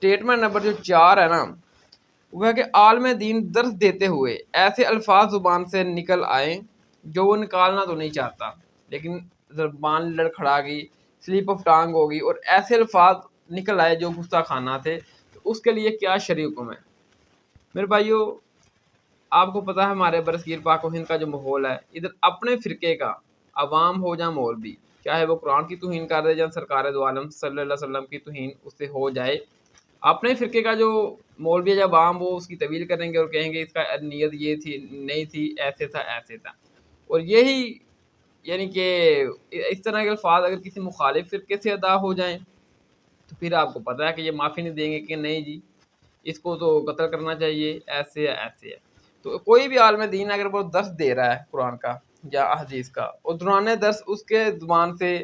Statement number جو 4 ہے نا، وہ ہے کہ عالم دین درس دیتے ہوئے ایسے الفاظ زبان سے نکل آئیں جو وہ نکالنا تو نہیں چاہتا، لیکن زبان لڑکھڑا گئی، سلیپ آف ٹانگ ہو گئی اور ایسے الفاظ نکل آئے جو گستاخانہ تھے، تو اس کے لیے کیا شرعی حکم ہے؟ میرے بھائیو، آپ کو پتہ ہے ہمارے برصغیر پاک و ہند کا جو ماحول ہے، ادھر اپنے فرقے کا عوام ہو یا مولوی، چاہے وہ قرآن کی توہین کر دے یا سرکار دو عالم صلی اللہ علیہ وسلم کی توہین اس سے ہو جائے، اپنے فرقے کا جو مولوی یا عوام وہ اس کی طویل کریں گے اور کہیں گے اس کا نیت یہ تھی نہیں تھی، ایسے تھا ایسے تھا. اور یہی یعنی کہ اس طرح کے الفاظ اگر کسی مخالف فرقے سے ادا ہو جائیں تو پھر آپ کو پتہ ہے کہ یہ معافی نہیں دیں گے کہ نہیں جی اس کو تو قتل کرنا چاہیے، ایسے ہے ایسے ہے. تو کوئی بھی عالم دین اگر وہ درس دے رہا ہے قرآن کا یا حدیث کا اور دوران درس اس کے زبان سے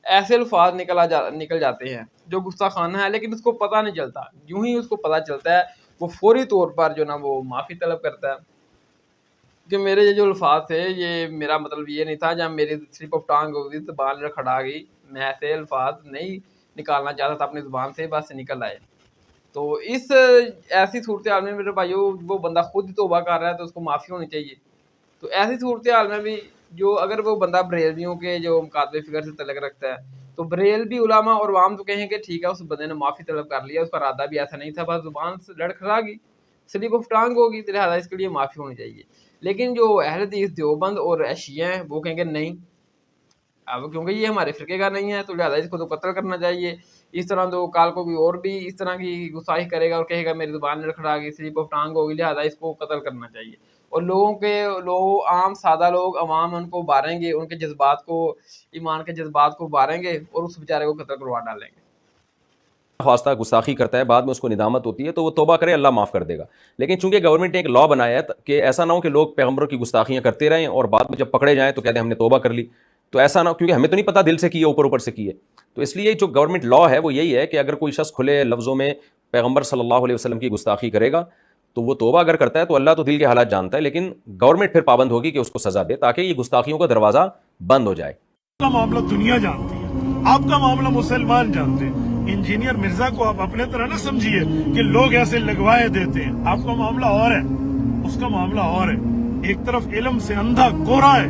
ایسے الفاظ نکل جاتے ہیں جو گستاخانہ ہے، لیکن اس کو پتہ نہیں چلتا، یوں ہی اس کو پتہ چلتا ہے وہ فوری طور پر جو نا وہ معافی طلب کرتا ہے کہ میرے یہ جو الفاظ تھے یہ میرا مطلب یہ نہیں تھا، جب میری سلپ آف ٹانگ ہو گئی زبان کھڑا گئی، میں ایسے الفاظ نہیں نکالنا چاہتا تھا اپنی زبان سے، بس نکل آئے. تو اس ایسی صورتحال میں میرے بھائیو وہ بندہ خود توبہ کر رہا ہے تو اس کو معافی ہونی چاہیے. تو ایسی صورتحال میں بھی جو اگر وہ بندہ بریلویوں کے جو مقاتل فکر سے تعلق رکھتا ہے تو بریلوی علماء اور عوام تو کہیں کہ ٹھیک ہے اس بندے نے معافی طلب کر لیا، اس کا ارادہ بھی ایسا نہیں تھا، بس زبان سے لڑکھڑا گئی، سلیپ آف ٹانگ ہوگی، تو لہٰذا اس کے لیے معافی ہونی چاہیے. لیکن جو اہل حدیث دیوبند اور شیعہ ہیں وہ کہیں گے نہیں، اب کیونکہ یہ ہمارے فرقے کا نہیں ہے تو لہٰذا اس کو تو قتل کرنا چاہیے. اس طرح تو کال کو بھی اور بھی اس طرح کی گستاخی کرے گا اور کہے گا میری زبان لڑکھڑا گئی، سلیپ آف ٹانگ ہوگی، لہٰذا اس کو قتل کرنا چاہیے. اور لوگ عام سادہ لوگ عوام ان کو باریں گے، ان کے جذبات کو، ایمان کے جذبات کو باریں گے اور اس بیچارے کو قتل کروا ڈالیں گے. خواستہ گستاخی کرتا ہے، بعد میں اس کو ندامت ہوتی ہے تو وہ توبہ کرے، اللہ معاف کر دے گا. لیکن چونکہ گورنمنٹ نے ایک لاء بنایا ہے کہ ایسا نہ ہو کہ لوگ پیغمبروں کی گستاخیاں کرتے رہیں اور بعد میں جب پکڑے جائیں تو کہتے ہیں ہم نے توبہ کر لی. تو ایسا نہ ہو، کیونکہ ہمیں تو نہیں پتہ دل سے کی ہے اوپر سے کی ہے. تو اس لیے جو گورنمنٹ لاء ہے وہ یہی ہے کہ اگر کوئی شخص کھلے لفظوں میں پیغمبر صلی اللہ علیہ وسلم کی گستاخی کرے گا تو وہ توبہ اگر کرتا ہے تو اللہ تو دل کے حالات جانتا ہے، لیکن گورنمنٹ پھر پابند ہوگی کہ اس کو سزا دے تاکہ یہ گستاخیوں کا دروازہ بند ہو جائے. آپ کا معاملہ دنیا جانتی ہے، آپ کا معاملہ مسلمان جانتے ہیں. انجینئر مرزا کو آپ اپنے طرح نہ سمجھیے کہ لوگ ایسے لگوائے دیتے ہیں. آپ کا معاملہ اور ہے، اس کا معاملہ اور ہے. ایک طرف علم سے اندھا گورا ہے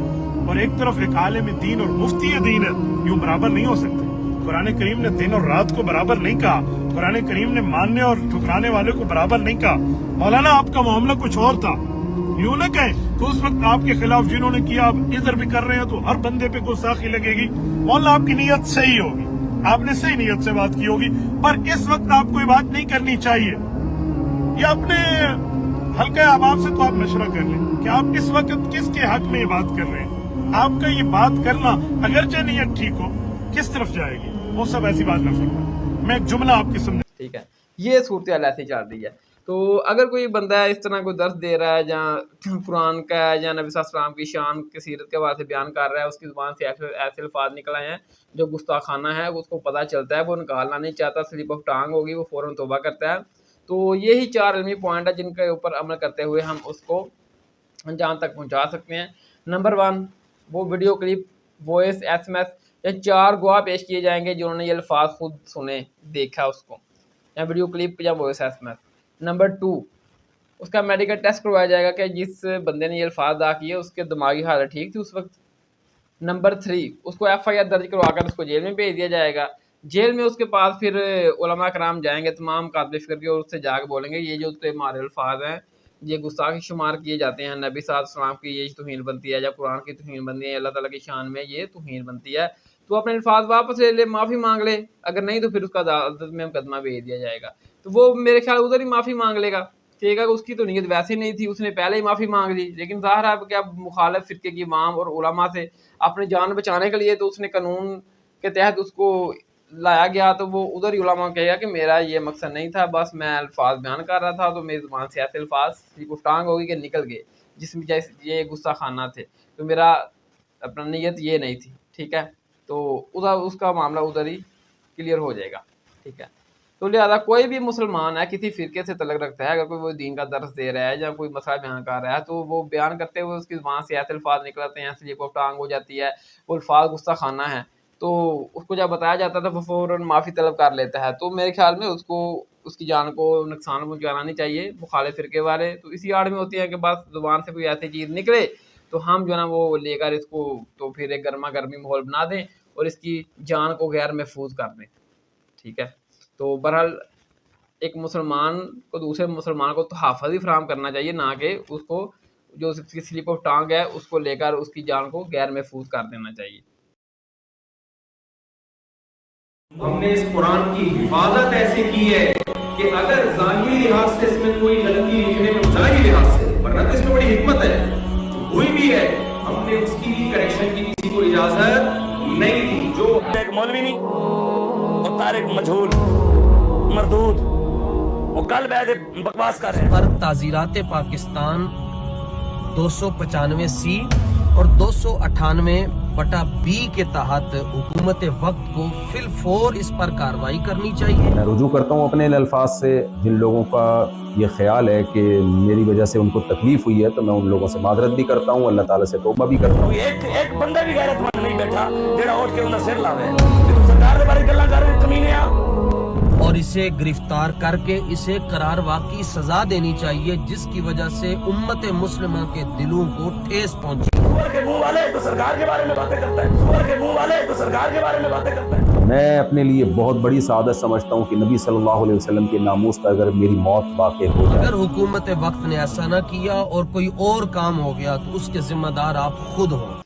اور ایک طرف ایک عالم دین اور مفتی دین ہے. یوں برابر نہیں ہو سکتے. قرآن کریم نے دن اور رات کو برابر نہیں کہا، قرآن کریم نے ماننے اور ٹھکرانے والے کو برابر نہیں کہا. مولانا آپ کا معاملہ کچھ اور تھا، یوں نہ کہیں تو اس وقت آپ کے خلاف جنہوں نے کیا آپ ادھر بھی کر رہے ہیں تو ہر بندے پہ گستاخی لگے گی. مولانا آپ کی نیت صحیح ہوگی، آپ نے صحیح نیت سے بات کی ہوگی، پر اس وقت آپ کو یہ بات نہیں کرنی چاہیے. یہ اپنے حلقہ عوام سے تو آپ مشورہ کر لیں کہ آپ اس وقت کس کے حق میں یہ بات کر رہے ہیں. آپ کا یہ بات کرنا اگرچہ نیت ٹھیک ہو کس طرف جائے گی، وہ سب ایسی بات نہ فرمائیں. میں ایک جملہ آپ کی سمجھا. ٹھیک ہے، یہ صورتحال ایسی چل رہی ہے. تو اگر کوئی بندہ اس طرح کوئی درس دے رہا ہے یا قرآن کا ہے یا نبی صلی اللہ علیہ وسلم کی شان کی سیرت کے بارے سے بیان کر رہا ہے، اس کی زبان سے ایسے الفاظ نکل آئے ہیں جو گستاخانہ ہے، اس کو پتہ چلتا ہے، وہ نکالنا نہیں چاہتا، سلپ آف ٹانگ ہوگی، وہ فوراً توبہ کرتا ہے. تو یہی 4 علمی پوائنٹ ہے جن کے اوپر عمل کرتے ہوئے ہم اس کو انجام تک پہنچا سکتے ہیں. نمبر 1، وہ ویڈیو کلپ، وائس، SMS یا 4 گواہ پیش کیے جائیں گے جنہوں نے یہ الفاظ خود سنے، دیکھا اس کو، یا ویڈیو کلپ یا وائس SMS. نمبر 2، اس کا میڈیکل ٹیسٹ کروایا جائے گا کہ جس بندے نے یہ الفاظ ادا کیے اس کے دماغی حالت ٹھیک تھی اس وقت. نمبر 3، اس کو FIR درج کروا کر اس کو جیل میں بھیج دیا جائے گا. جیل میں اس کے پاس پھر علماء کرام جائیں گے تمام قاتل فکر کے اور اس سے جا کے بولیں گے یہ جو تمہارے الفاظ ہیں یہ گستاخی شمار کیے جاتے ہیں، نبی صلی اللہ علیہ وسلم کی یہ توہین بنتی ہے یا قرآن کی توہین بنتی ہے، اللہ تعالیٰ کی شان میں یہ توہین بنتی ہے، تو اپنے الفاظ واپس لے لے، معافی مانگ لے، اگر نہیں تو پھر اس کا عدالت میں مقدمہ بھیج دیا جائے گا. تو وہ میرے خیال ادھر ہی معافی مانگ لے گا، ٹھیک ہے، اس کی تو نیت ویسے نہیں تھی، اس نے پہلے ہی معافی مانگ لی. لیکن ظاہر ہے کہ اب مخالف فرقے کی امام اور علماء سے اپنی جان بچانے کے لیے تو اس نے قانون کے تحت اس کو لایا گیا، تو وہ ادھر ہی علماء کہے گا کہ میرا یہ مقصد نہیں تھا، بس میں الفاظ بیان کر رہا تھا تو میری زبان سے ایسے الفاظ گفتانگ ہوگی کہ نکل گئے جس میں جیسے یہ گستاخانہ تھے، تو میرا اپنا نیت یہ نہیں تھی. ٹھیک ہے، تو ادھر اس کا معاملہ ادھر ہی کلیئر ہو جائے گا. ٹھیک ہے، تو لہٰذا کوئی بھی مسلمان ہے کسی فرقے سے تعلق رکھتا ہے، اگر کوئی وہ دین کا درس دے رہا ہے یا کوئی مسئلہ بیان کر رہا ہے تو وہ بیان کرتے ہوئے اس کی زبان سے ایسے الفاظ نکلتے ہیں، سلیپ آف ٹانگ ہو جاتی ہے، وہ الفاظ گستاخانہ ہیں، تو اس کو جب بتایا جاتا تھا وہ فوراً معافی طلب کر لیتا ہے. تو میرے خیال میں اس کو اس کی جان کو نقصان پہنچانا نہیں چاہیے مخالف فرقے والے، تو اسی آڑ میں ہوتی ہیں کہ بس زبان سے کوئی ایسی چیز نکلے تو ہم جو ہے نا وہ لے کر اس کو تو پھر ایک گرما گرمی ماحول بنا دیں اور اس کی جان کو غیر محفوظ کر دیں. ٹھیک ہے، تو بہرحال ایک مسلمان کو دوسرے مسلمان کو تحفظ ہی فراہم کرنا چاہیے، نہ کہ اس کو جو اس کی سلپ آف ٹانگ ہے اس کو لے کر اس کی جان کو غیر محفوظ کر دینا چاہیے. ہم نے اس قرآن کی حفاظت ایسے کی ہے کہ اگر ظاہری لحاظ سے اس میں کوئی غلطی لکھنے میں ظاہری لحاظ سے، ورنہ تو اس میں بڑی حکمت ہے، ہوئی بھی ہے، ہم نے اس کی بھی کریکشن کی کسی کو اجازت نہیں دی. جو ایک مولوی نہیں اور طارق مجہول مردود وہ کل بیٹھ بکواس کر رہے ہیں. پر تعزیرات پاکستان 295C اور 298/B کے تحت حکومت وقت کو فی الفور اس پر کارروائی کرنی چاہیے. میں رجوع کرتا ہوں اپنے الفاظ سے، جن لوگوں کا یہ خیال ہے کہ میری وجہ سے ان کو تکلیف ہوئی ہے تو میں ان لوگوں سے معذرت بھی کرتا ہوں، اللہ تعالیٰ سے توبہ بھی کرتا ہوں. ایک بندہ بھی غیرت مند نہیں بیٹھا جڑا اٹھ کے انہاں سر لاوے تو سرکار دے بارے گلاں کر رہے کمینے آ، اور اسے گرفتار کر کے اسے قرار واقعی سزا دینی چاہیے جس کی وجہ سے امت مسلمہ کے دلوں کو ٹھیس پہنچی. سور کے منہ والے تو سرکار کے بارے میں باتیں کرتا ہے، سور کے منہ والے تو سرکار کے بارے میں باتیں کرتا ہے. میں اپنے لیے بہت بڑی سعادت سمجھتا ہوں کہ نبی صلی اللہ علیہ وسلم کے ناموس پر اگر میری موت واقع ہو جائے. اگر حکومت وقت نے ایسا نہ کیا اور کوئی اور کام ہو گیا تو اس کے ذمہ دار آپ خود ہوں.